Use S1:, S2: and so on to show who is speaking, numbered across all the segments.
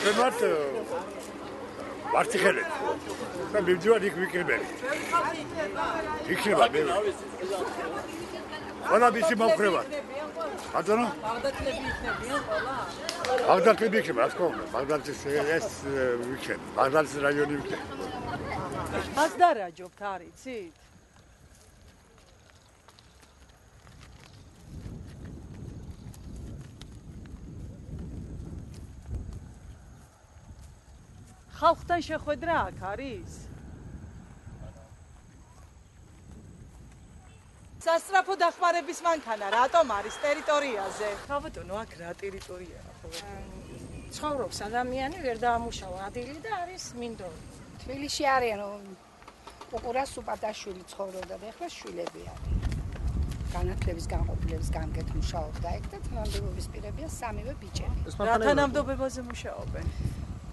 S1: Kemat Vartixelet. და მივდივარ იქ ვიკრიბები. იქნება მე. ყველა მისი მომხრევა. ბატონო? ბაღდათლები იქნებიან ყველა? ბაღდათლები იქნება, რა თქმა უნდა. ბაღდათის ეს ვიქნებ. ბაღდათის რაიონი ვიქნებ.
S2: მას დარაჯობთ, არიცით? ხალხთან შეხვედრა აქ არის? სასწრაფო დახმარების მანქანა რატომ არის ტერიტორიაზე? ბატონო, აქ რა ტერიტორიაა ხო?
S3: ცხოვრობს ადამიანი, ვერ დაამუშავა ადგილი და არის მინდორი. თბილისში არიან პუკურა სუპატაშვილი ცხოვრობდა და ეხლა შვილები არის. განათლების განყოფილების გამგედ მუშაობდა იქ და თანამდებობის პირებია სამივე ბიჭები.
S2: რა თანამდებობაზე მუშაობენ?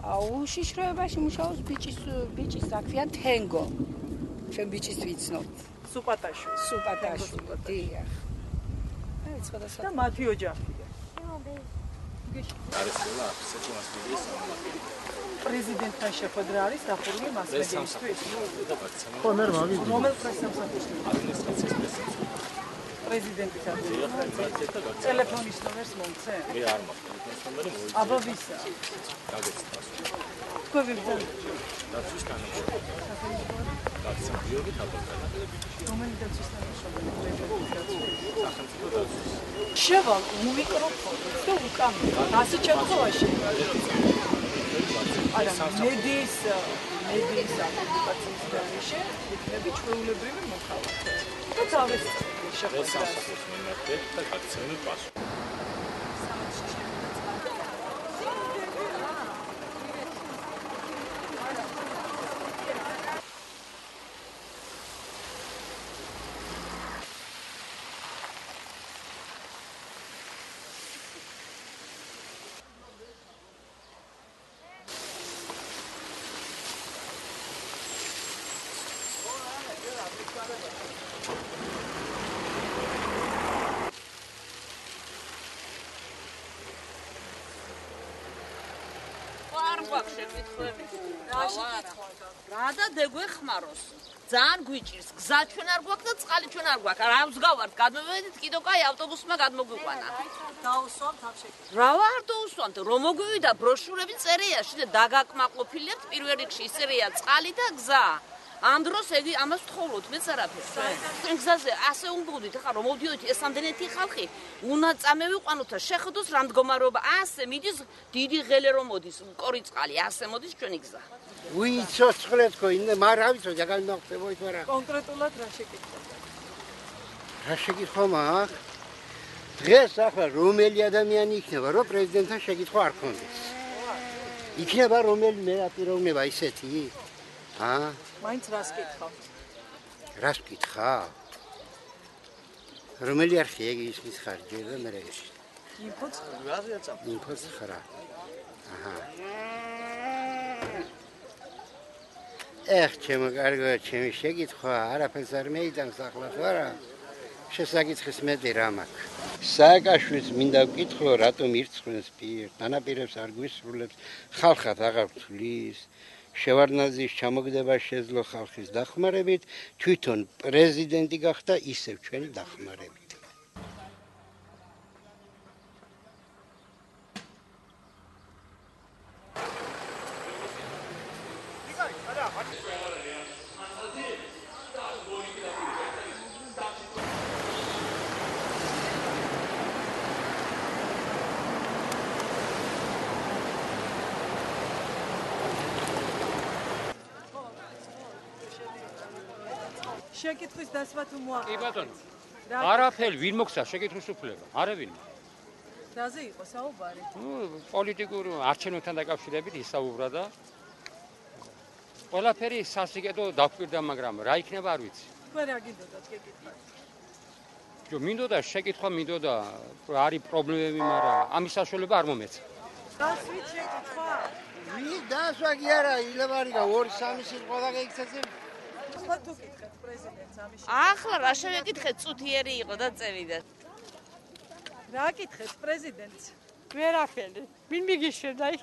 S3: უშიშროებაში მუშაობს ბიჭის საქმეა თენგო. ჩვენ ბიჭის ვიცნობთ.
S2: სუპატაშვილი.
S3: დიახ.
S2: და მათი ოჯახია.
S4: არის ყველა სიტუაციის მიდიის
S2: პრეზიდენტთან შეხვედრა არის დახურული მასმედიისთვის.
S1: ხო, მე მაგის.
S2: რომელ პრესამსახურში? პრეზიდენტის ადმინისტრაცია. ტელეფონის ნომერს მომცე?
S4: მე არ მაქვს ტელეფონის ნომერი მოიწევს.
S2: აბა ვისა?
S4: გაგეცდას.
S2: გვევიბძან.
S4: დაცვის თანამშრომელი. დაცვის ბიოგით აბაკანა.
S2: რომელი დაცვის თანამშრომელი?
S4: სახელმწიფო დაცვის.
S2: შევალ მიკროფონს და უკამო. ასე შემთხვევაში. არა, მედიის აპლიკაციის გარეშე იქნება ჩვეულებრივი მოხალხე. და დავესწრებ შეხვედრას.
S4: მე და გაგცემენ პასუხი.
S5: რა და დეგვეხმაროს ძალიან გვიჭირს გზა ჩვენ არ გვაქვს და წყალი ჩვენ არ გვაქვს რა ვსგავართ გადმოვედით კიდო კაი ავტობუსმა გადმოგვიყვანა
S2: დაუსვამთ აფშეკით
S5: რა ვარ დაუსვამთ რომ მოგვივიდა ბროშურები წერია შე დაგაკმაყოფილებთ პირველ რიგში იწერია წყალი და გზა ამ დროს ეგი ამას ვთხოვოთ მეც არაფერს ჩვენ გზაზე ასე უმბუდით ხა რომ მოვდიოდით ეს ამდენეთი ხალხი უნდა წამევიყვანოთ და შეხედოს რა მდგომარეობა ასე მიდის დიდი ღელე რომ მოდის კორიწყალი ასე მოდის ჩვენი გზა
S6: ვიცოცხლეთ ხო ინე მაგრამ რა ვიცოდი რა გამახსოვოთ მაგრამ
S2: კონკრეტულად რა შეკითხვა
S6: რა შეკითხვა მაქვს დღეს ახლა რომელი ადამიანი იქნება რომ პრეზიდენტთან შეკითხვა არ ქონდეს იქნება რომელი მე აპიროვნება ისეთი
S2: მაინც რას კითხავ?
S6: რას კითხავ? რომელი არხი ეგ ისმის ხარჯება მე ეს?
S2: ინფოც?
S6: ინფოც ხარა. აჰა. ჩემო კარგო, ჩემი შეკითხვა არაფერს არ მეიტანს ახლა ხარა. შესაკითხის მეტი რა მაქვს. სააკაშვილს მინდა ვკითხო, რატომ ირწყვენს დანაპირებს არ გვისრულებს, ხალხად აღარ თulis. შევარდნაძის ჩამოგდება შეძლო ხალხის დახმარებით, თვითონ პრეზიდენტი გახდა ისევ ჩვენი დახმარებით.
S2: შეკითხვის დასმა თუ მოაყვა.
S7: კი ბატონო. არაფერი ვინ მოგცა შეკითხვის უფლება? არავინ.
S2: რაზე იყო საუბარი?
S7: პოლიტიკურ არჩევნებთან დაკავშირებით ისაუბრა და ყველაფერი სასიკეთო დაგვირდა, მაგრამ რა იქნება არ ვიცი.
S2: თქვენ რა გინდოდათ გეკითხათ?
S7: მინდოდა შეკითხვა მინდოდა არის პრობლემები, მაგრამ ამის საშუალება არ მომეცა.
S2: დასვით შეკითხვა?
S6: დასვა კი არა, ილევარია 2-3 სიტყვა დაგეიქცეცე.
S2: სხვა თუ გითხეთ პრეზიდენტს ამის
S5: ახლა რა შევეკითხეთ წუთიერი იყო და წევიდა
S2: რა გითხეთ პრეზიდენტს
S3: ვერაფერი. ვინ მიგიშენდა იქ?